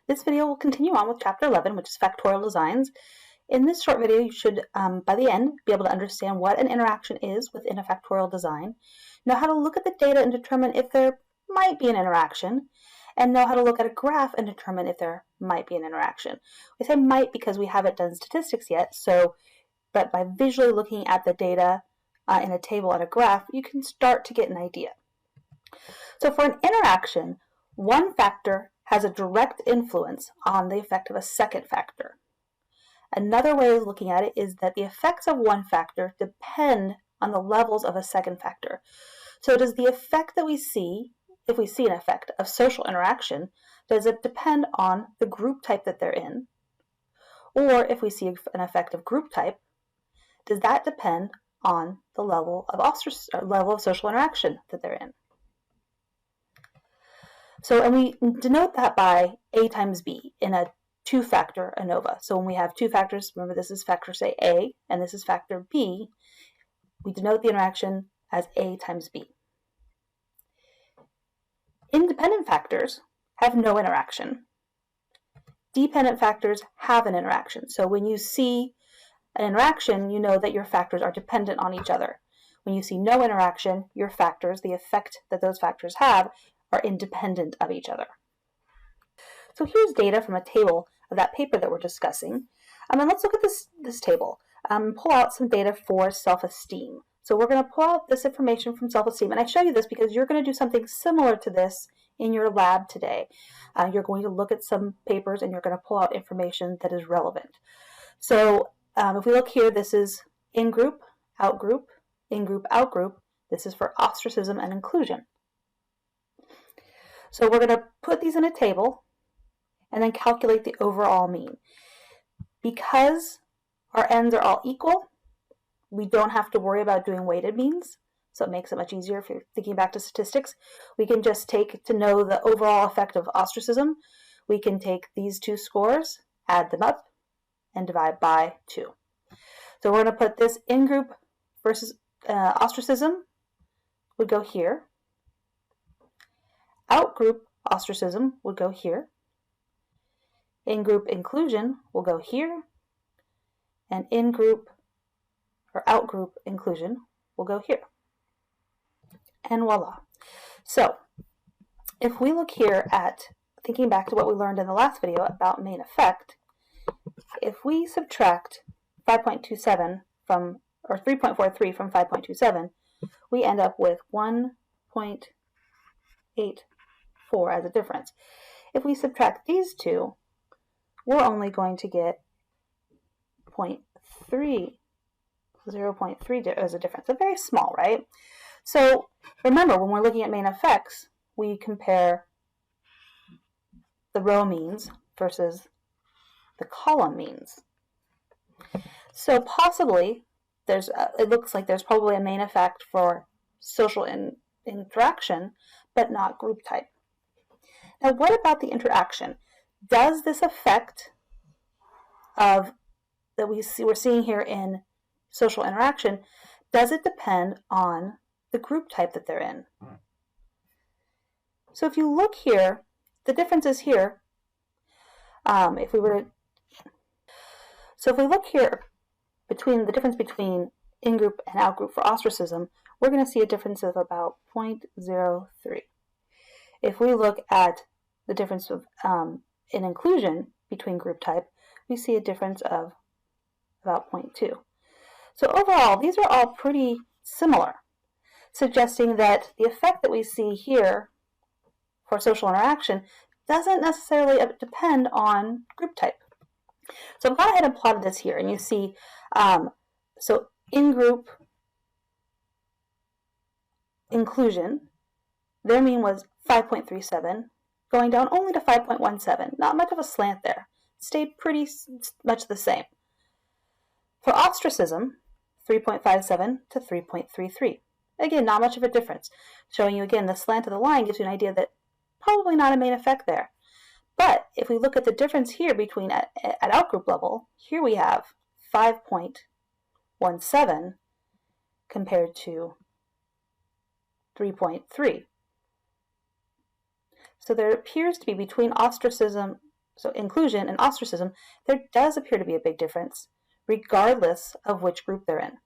This video will continue on with Chapter 11, which is Factorial Designs. In this short video, you should, by the end, be able to understand what an interaction is within a factorial design, know how to look at the data and determine if there might be an interaction, and know how to look at a graph and determine if there might be an interaction. We say might because we haven't done statistics yet, but by visually looking at the data in a table and a graph, you can start to get an idea. So for an interaction, one factor has a direct influence on the effect of a second factor. Another way of looking at it is that the effects of one factor depend on the levels of a second factor. So does the effect that we see, if we see an effect of social interaction, does it depend on the group type that they're in? Or if we see an effect of group type, does that depend on the level of social interaction that they're in? So, and we denote that by A times B in a two-factor ANOVA. So when we have two factors, remember this is factor, say, A, and this is factor B, we denote the interaction as A times B. Independent factors have no interaction. Dependent factors have an interaction. So when you see an interaction, you know that your factors are dependent on each other. When you see no interaction, your factors, the effect that those factors have, are independent of each other. So here's data from a table of that paper that we're discussing. And let's look at this table. Pull out some data for self-esteem. So we're going to pull out this information from self-esteem. And I show you this because you're going to do something similar to this in your lab today. You're going to look at some papers and you're going to pull out information that is relevant. So if we look here, this is in-group, out-group, in-group, out-group. This is for ostracism and inclusion. So we're going to put these in a table and then calculate the overall mean. Because our ends are all equal, we don't have to worry about doing weighted means, so it makes it much easier if you're thinking back to statistics. We can just take, to know the overall effect of ostracism, we can take these two scores, add them up, and divide by 2. So we're going to put this in-group versus ostracism would go here. Out-group ostracism would go here. In-group inclusion will go here. And in-group or out-group inclusion will go here. And voila. So if we look here at, thinking back to what we learned in the last video about main effect, if we subtract 5.27 from, or 3.43 from 5.27, we end up with 1.84 as a difference. If we subtract these two, we're only going to get 0.3 as a difference. So very small, right? So remember, when we're looking at main effects, we compare the row means versus the column means. So possibly, it looks like there's probably a main effect for social interaction, but not group type. Now, what about the interaction? Does this effect that we're seeing here in social interaction, does it depend on the group type that they're in? So if you look here, the difference is here. If we look here between the difference between in-group and out-group for ostracism, we're going to see a difference of about 0.03. If we look at the difference of in inclusion between group type, we see a difference of about 0.2. So overall, these are all pretty similar, suggesting that the effect that we see here for social interaction doesn't necessarily depend on group type. So I've gone ahead and plotted this here, and you see, so in-group inclusion, their mean was 5.37, going down only to 5.17. Not much of a slant there. Stayed pretty much the same. For ostracism, 3.57 to 3.33. Again, not much of a difference. Showing you again the slant of the line gives you an idea that probably not a main effect there. But if we look at the difference here between at outgroup level, here we have 5.17 compared to 3.3. So there appears to be between ostracism so inclusion and ostracism, there does appear to be a big difference regardless of which group they're in.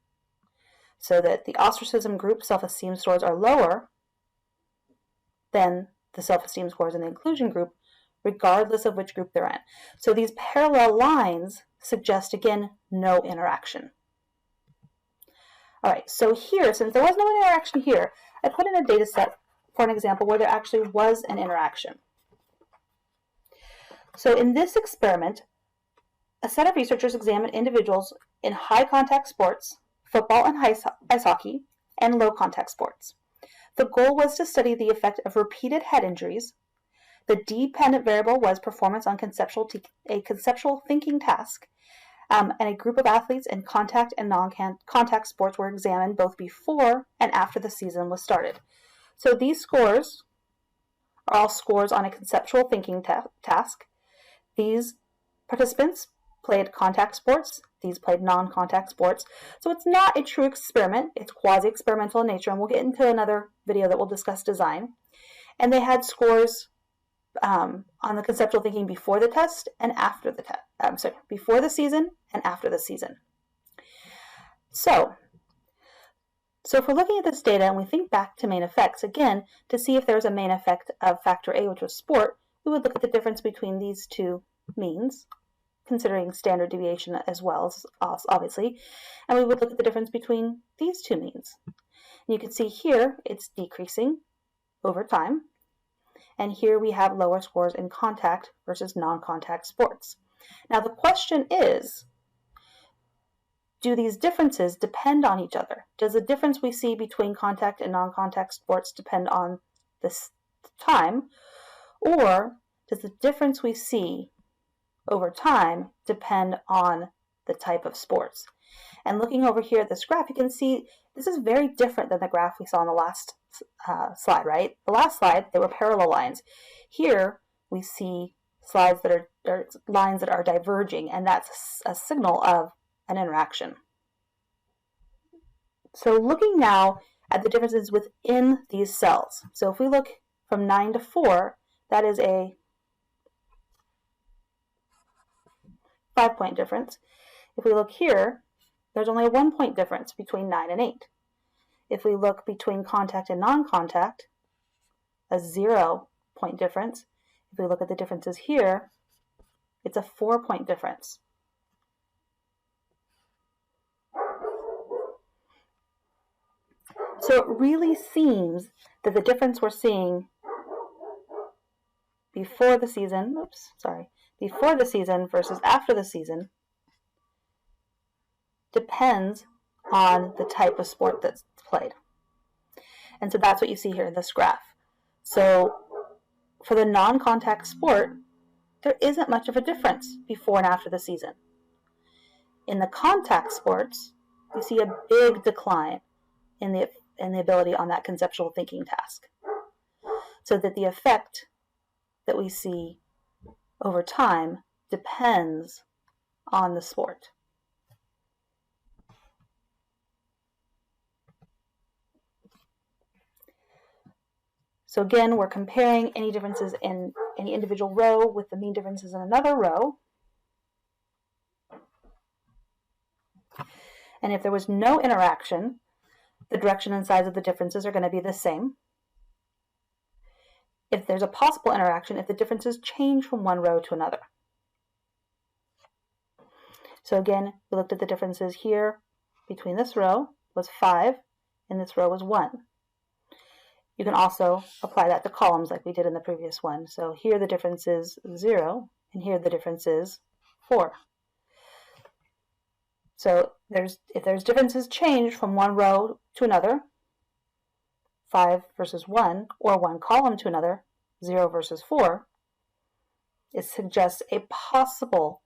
So that the ostracism group self-esteem scores are lower than the self-esteem scores in the inclusion group, regardless of which group they're in. So these parallel lines suggest, again, no interaction. All right, so here, since there was no interaction here, I put in a data set for an example where there actually was an interaction. So in this experiment, a set of researchers examined individuals in high-contact sports, football and ice hockey, and low-contact sports. The goal was to study the effect of repeated head injuries. The dependent variable was performance on a conceptual thinking task, and a group of athletes in contact and non-contact sports were examined both before and after the season was started. So these scores are all scores on a conceptual thinking task. These participants played contact sports. These played non-contact sports. So it's not a true experiment. It's quasi-experimental in nature, and we'll get into another video that will discuss design. And they had scores on the conceptual thinking before the test and after the test. Before the season and after the season. So if we're looking at this data and we think back to main effects, again, to see if there was a main effect of factor A, which was sport, we would look at the difference between these two means, considering standard deviation as well, obviously, and we would look at the difference between these two means. And you can see here it's decreasing over time, and here we have lower scores in contact versus non-contact sports. Now the question is, do these differences depend on each other? Does the difference we see between contact and non-contact sports depend on this time, or does the difference we see over time depend on the type of sports? And looking over here at this graph, you can see this is very different than the graph we saw on the last slide, right? The last slide, they were parallel lines. Here, we see slides that are lines that are diverging, and that's a signal of an interaction. So looking now at the differences within these cells. So if we look from 9 to 4, that is a 5-point difference. If we look here, there's only a 1-point difference between 9 and 8. If we look between contact and non-contact, a 0-point difference. If we look at the differences here, it's a 4-point difference. So it really seems that the difference we're seeing before the season versus after the season depends on the type of sport that's played. And so that's what you see here in this graph. So for the non-contact sport, there isn't much of a difference before and after the season. In the contact sports, you see a big decline in the ability on that conceptual thinking task. So that the effect that we see over time depends on the sport. So again, we're comparing any differences in any individual row with the mean differences in another row. And if there was no interaction, the direction and size of the differences are going to be the same. If there's a possible interaction, if the differences change from one row to another. So again, we looked at the differences here between this row was 5 and this row was 1. You can also apply that to columns like we did in the previous one. So here the difference is 0 and here the difference is 4. So if there's differences change from one row to another, 5 versus 1, or one column to another, 0 versus 4, it suggests a possible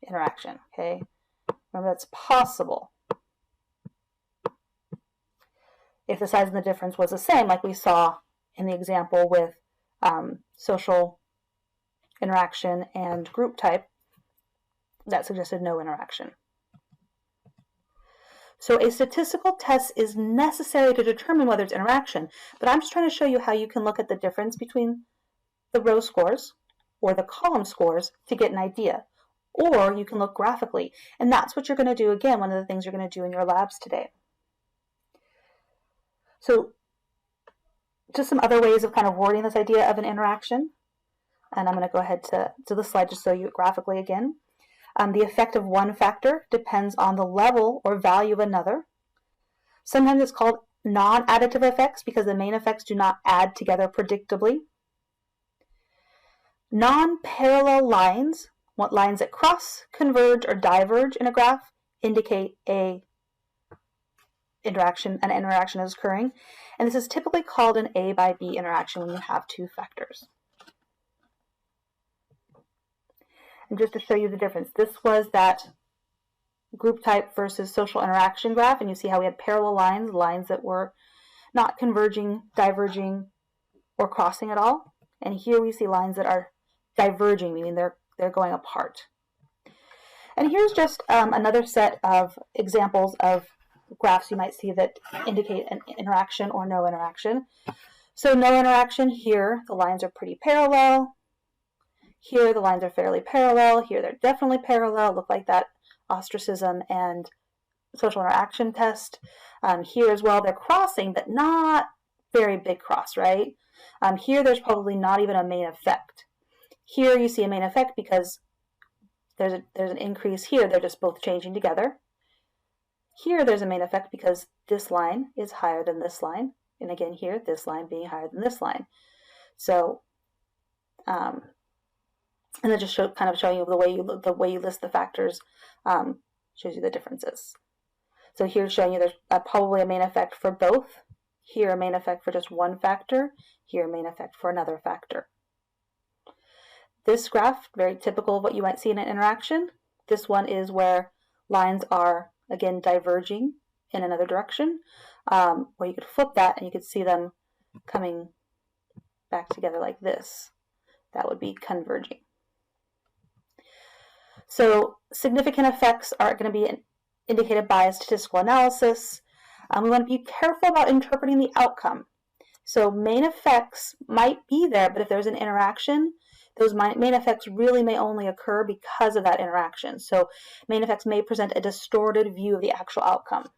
interaction, okay? Remember, that's possible. If the size of the difference was the same, like we saw in the example with social interaction and group type, that suggested no interaction. So a statistical test is necessary to determine whether it's interaction, but I'm just trying to show you how you can look at the difference between the row scores or the column scores to get an idea. Or you can look graphically, and that's what you're going to do, again, one of the things you're going to do in your labs today. So just some other ways of kind of wording this idea of an interaction. And I'm going to go ahead to the slide just so you it graphically again. The effect of one factor depends on the level or value of another. Sometimes it's called non-additive effects because the main effects do not add together predictably. Non-parallel lines, what lines that cross, converge, or diverge in a graph, indicate an interaction is occurring. And this is typically called an A by B interaction when you have two factors. And just to show you the difference, this was that group type versus social interaction graph, and you see how we had parallel lines that were not converging, diverging, or crossing at all. And here we see lines that are diverging, meaning they're going apart. And here's just another set of examples of graphs you might see that indicate an interaction or no interaction. So no interaction, here the lines are pretty parallel. Here the lines are fairly parallel. Here they're definitely parallel, look like that ostracism and social interaction test. Here as well, they're crossing, but not very big cross, right? Here there's probably not even a main effect. Here you see a main effect because there's an increase here. They're just both changing together. Here there's a main effect because this line is higher than this line. And again here, this line being higher than this line. So, and then just kind of showing you the way you list the factors shows you the differences. So here's showing you there's probably a main effect for both. Here a main effect for just one factor. Here a main effect for another factor. This graph, very typical of what you might see in an interaction. This one is where lines are, again, diverging in another direction, where you could flip that and you could see them coming back together like this. That would be converging. So significant effects are going to be indicated by a statistical analysis. We want to be careful about interpreting the outcome. So main effects might be there, but if there's an interaction, those main effects really may only occur because of that interaction. So main effects may present a distorted view of the actual outcome.